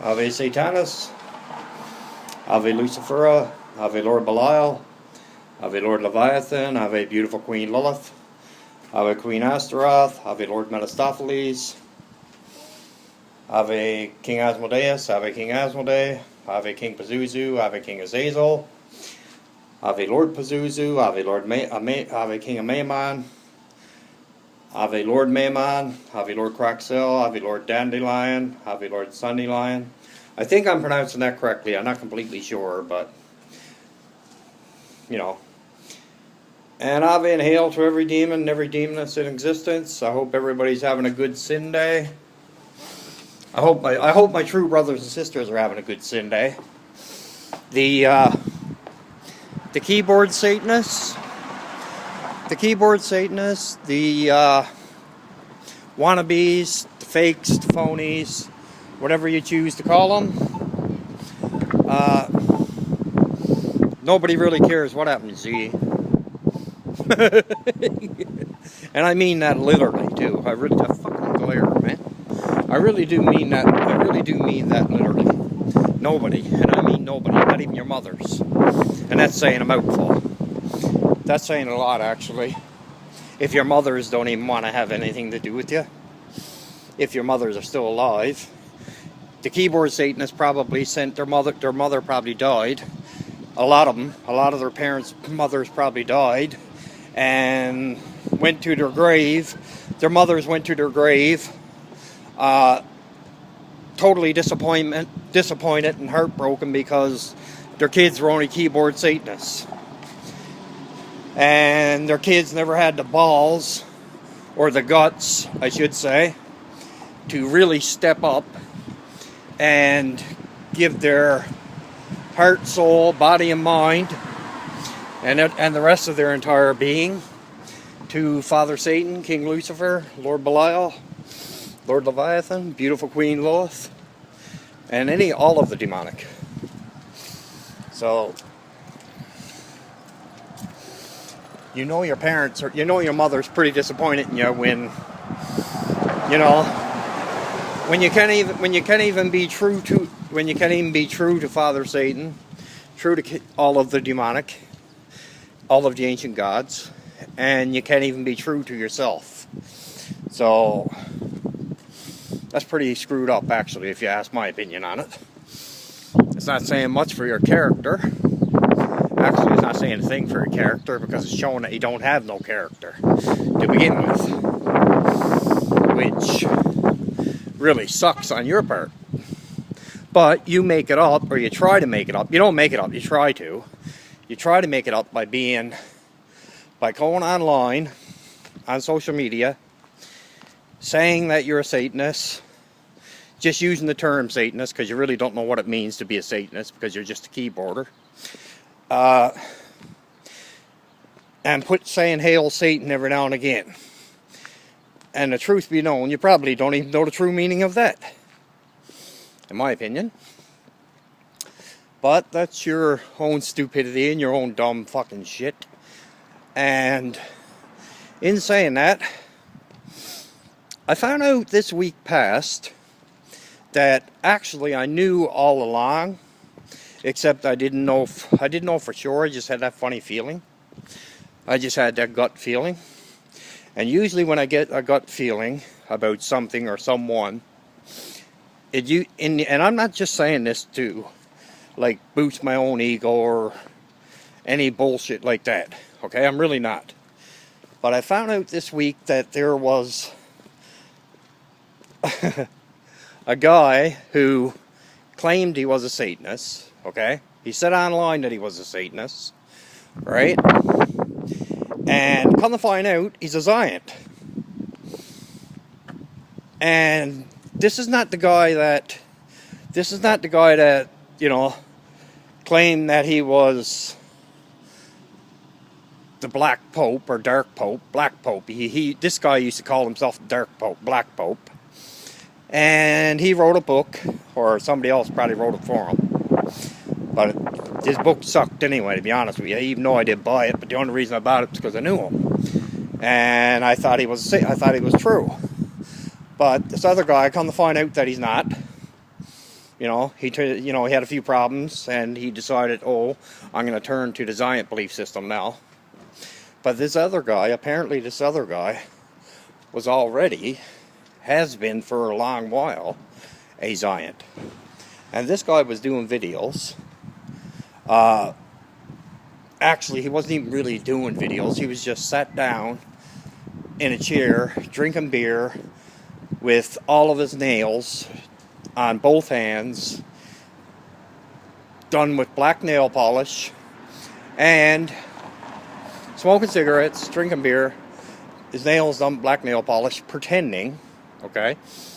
Ave Satanis, Ave Lucifera, Ave Lord Belial, Ave Lord Leviathan, Ave Beautiful Queen Lilith, Ave Queen Astaroth, Ave Lord Mephistopheles, Ave King Asmodeus, Ave King Asmodee, Ave King Pazuzu, Ave King Azazel, Ave Lord Pazuzu, Ave Ave King Amaymon, Ave Lord Maymon, Ave Lord Craxel, Ave Lord Dandelion, Ave Lord Sundylion. I think I'm pronouncing that correctly. I'm not completely sure, but, you know. And Ave and hail to every demon and every demon that's in existence. I hope everybody's having a good sin day. I hope my true brothers and sisters are having a good sin day. The keyboard Satanists, the wannabes, the fakes, the phonies, whatever you choose to call them. Nobody really cares what happens to you. And I mean that literally too. I really fucking glare, man. I really do mean that. I really do mean that literally. Nobody, and I mean nobody, not even your mothers. And that's saying a mouthful. That's saying a lot, actually. If your mothers don't even want to have anything to do with you, if your mothers are still alive, the keyboard Satanists probably sent their mother probably died. A lot of them, a lot of their parents' mothers probably died, and went to their grave. Their mothers went to their grave, totally disappointed and heartbroken because their kids were only keyboard Satanists. And their kids never had the balls, or the guts, I should say, to really step up and give their heart, soul, body, and mind, and the rest of their entire being to Father Satan, King Lucifer, Lord Belial, Lord Leviathan, Beautiful Queen Lilith, and all of the demonic. So, you know your parents, or you know your mother's pretty disappointed in you when you can't even be true to Father Satan, true to all of the demonic, all of the ancient gods, and you can't even be true to yourself. So that's pretty screwed up, actually, if you ask my opinion on it. It's not saying much for your character. Actually, it's not saying a thing for your character because it's showing that you don't have no character to begin with, which really sucks on your part. But you make it up, or you try to make it up. You don't make it up, you try to. You try to make it up by going online, on social media, saying that you're a Satanist, just using the term Satanist because you really don't know what it means to be a Satanist because you're just a keyboarder. And saying Hail Satan every now and again. And the truth be known, you probably don't even know the true meaning of that, in my opinion. But that's your own stupidity and your own dumb fucking shit. And in saying that, I found out this week past that actually I knew all along, except I didn't know for sure. I just had that funny feeling. I just had that gut feeling. And usually when I get a gut feeling about something or someone, and I'm not just saying this to like boost my own ego or any bullshit like that. Okay, I'm really not. But I found out this week that there was a guy who claimed he was a Satanist. Okay, he said online that he was a Satanist, right? And come to find out, he's a Zion. And this is not the guy that, claimed that he was the Black Pope or Dark Pope, Black Pope. This guy used to call himself Dark Pope, Black Pope. And he wrote a book, or somebody else probably wrote it for him. But his book sucked anyway, to be honest with you. Even though I did buy it, but the only reason I bought it was because I knew him. And I thought he was true. But this other guy, I come to find out that he's not. He had a few problems, and he decided, oh, I'm going to turn to the Zion belief system now. But apparently this other guy, has been for a long while, a Zion. And this guy was doing videos. Actually, he wasn't even really doing videos. He was just sat down in a chair, drinking beer, with all of his nails on both hands, done with black nail polish, and smoking cigarettes, drinking beer, his nails done with black nail polish, pretending, okay?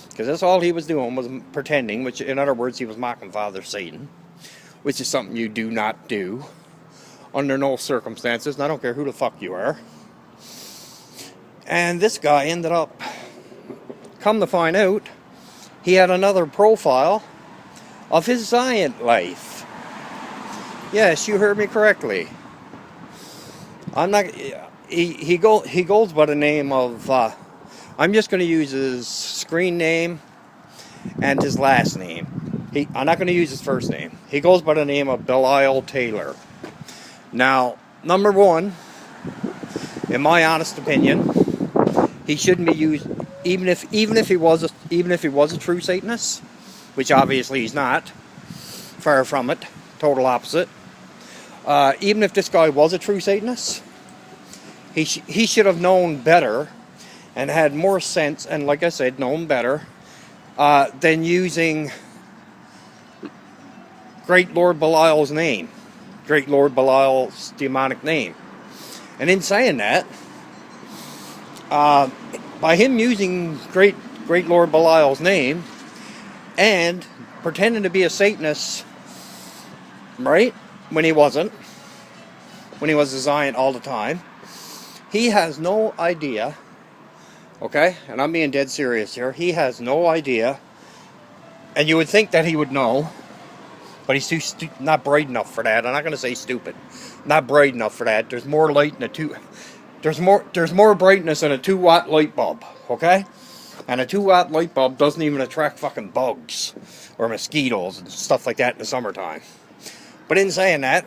Because that's all he was doing, was pretending, which, in other words, he was mocking Father Satan, which is something you do not do under no circumstances, and I don't care who the fuck you are. And this guy ended up, come to find out, he had another profile of his Zion life. Yes, you heard me correctly. I'm not. He goes by the name of. I'm just going to use his screen name and his last name. I'm not going to use his first name. He goes by the name of Belial Taylor. Now, number one, in my honest opinion, he shouldn't be used. Even if he was a true Satanist, which obviously he's not. Far from it. Total opposite. Even if this guy was a true Satanist, he should have known better and had more sense, and like I said, known better than using Great Lord Belial's name. Great Lord Belial's demonic name. And in saying that, by him using Great Lord Belial's name and pretending to be a Satanist, right, when he wasn't, when he was a Zion all the time, he has no idea, okay, and I'm being dead serious here, he has no idea, and you would think that he would know, but he's not bright enough for that. I'm not going to say stupid, not bright enough for that. There's more light in there's more brightness in a 2-watt light bulb, okay? And a 2-watt light bulb doesn't even attract fucking bugs or mosquitoes and stuff like that in the summertime. But in saying that,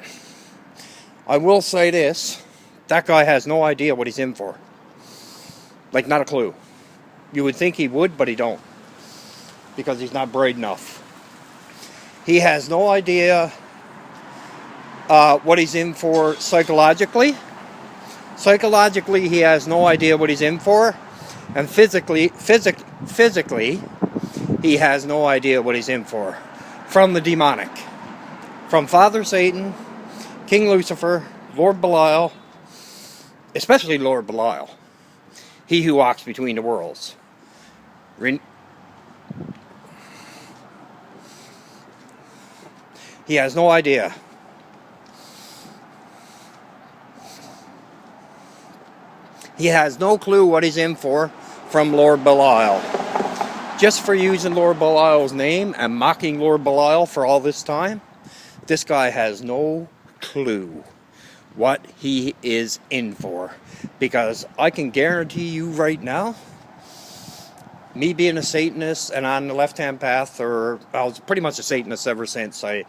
I will say this, that guy has no idea what he's in for. Like, not a clue. You would think he would, but he don't. Because he's not bright enough. He has no idea what he's in for psychologically. Psychologically, he has no idea what he's in for. And physically, he has no idea what he's in for. From the demonic. From Father Satan, King Lucifer, Lord Belial, especially Lord Belial. He who walks between the worlds. He has no idea. He has no clue what he's in for from Lord Belial. Just for using Lord Belial's name and mocking Lord Belial for all this time, this guy has no clue what he is in for. Because I can guarantee you right now, me being a Satanist and on the left-hand path, or I was pretty much a Satanist ever since I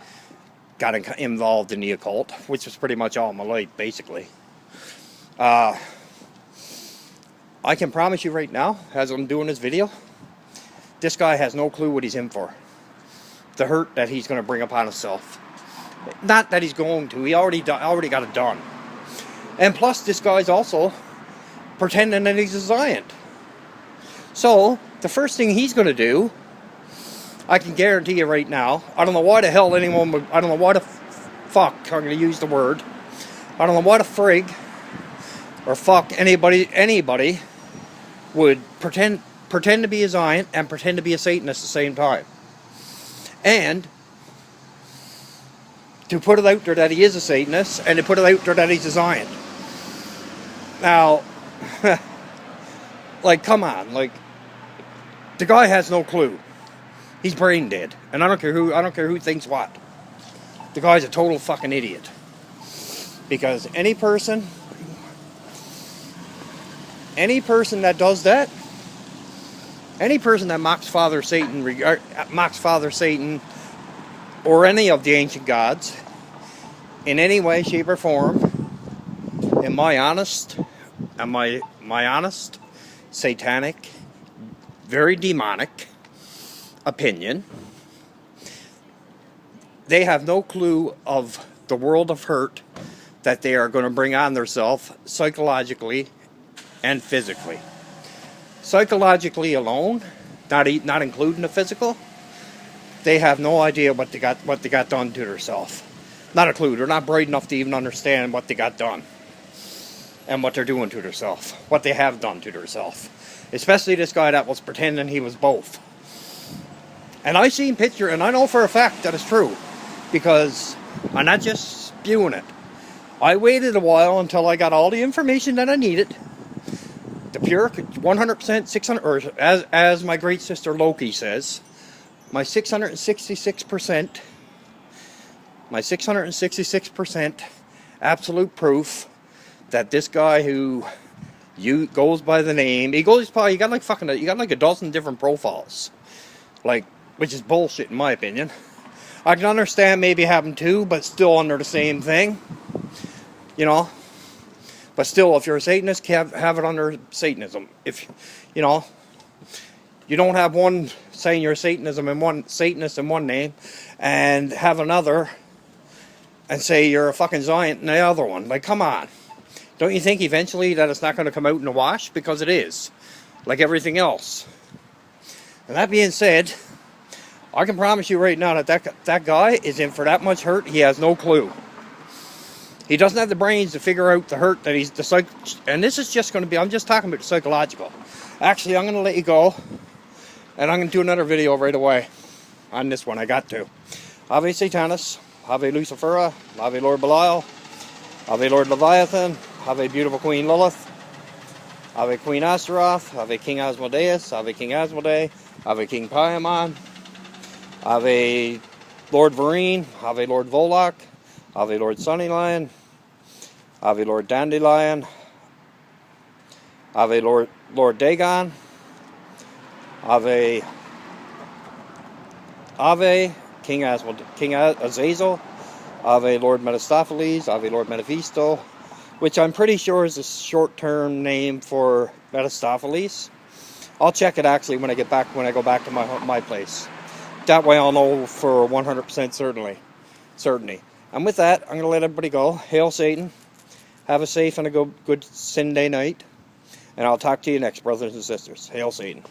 got involved in the occult, which was pretty much all my life, basically. I can promise you right now, as I'm doing this video, this guy has no clue what he's in for. The hurt that he's going to bring upon himself. Not that he's going to, he already got it done. And plus, this guy's also pretending that he's a Zion. So, the first thing he's going to do, I can guarantee you right now, I don't know why the hell anyone would, I don't know why the fuck, I'm going to use the word, I don't know why the frig, or fuck, anybody would pretend to be a Zion and pretend to be a Satanist at the same time. And to put it out there that he is a Satanist, and to put it out there that he's a Zion. Now, like, come on, like, the guy has no clue. He's brain dead, and I don't care who thinks what. The guy's a total fucking idiot. Because any person that does that, any person that mocks Father Satan, or any of the ancient gods in any way, shape, or form, in my honest and my honest, satanic, very demonic opinion, they have no clue of the world of hurt that they are going to bring on themselves psychologically and physically. Psychologically alone, not including the physical, they have no idea what they got done to themselves. Not a clue. They're not bright enough to even understand what they got done and what they're doing to themselves, what they have done to themselves. Especially this guy that was pretending he was both. And I seen picture, and I know for a fact that it's true, because I'm not just spewing it. I waited a while until I got all the information that I needed. The pure 100%, 600, or as my great sister Loki says, my 666% absolute proof that this guy who goes by the name, you got like a dozen different profiles, which is bullshit in my opinion. I can understand maybe having two, but still under the same thing, you know. But still, if you're a Satanist, have it under Satanism. If you don't have one saying you're Satanism and one Satanist in one name, and have another and say you're a fucking Zion in the other one. Like, come on. Don't you think eventually that it's not going to come out in the wash? Because it is. Like everything else. And that being said, I can promise you right now that guy is in for that much hurt. He has no clue. He doesn't have the brains to figure out the hurt that and this is just going to be, I'm just talking about the psychological. Actually, I'm going to let you go. And I'm going to do another video right away on this one. I got to. Ave Satanis, Ave Lucifera, Ave Lord Belial, Ave Lord Leviathan, Ave Beautiful Queen Lilith, Ave Queen Astaroth, Ave King Asmodeus, Ave King Asmodee, Ave King Paimon, Ave Lord Varine, Ave Lord Volok, Ave Lord Sunny Lion, Ave Lord Dandelion, Ave Lord Dagon, Ave King Azazel, Ave Lord Metastopheles, Ave Lord Metafisto, which I'm pretty sure is a short-term name for Metastopheles. I'll check it actually when I go back to my place. That way I'll know for 100% certainty. And with that, I'm going to let everybody go. Hail Satan. Have a safe and a good Sunday night. And I'll talk to you next, brothers and sisters. Hail Satan.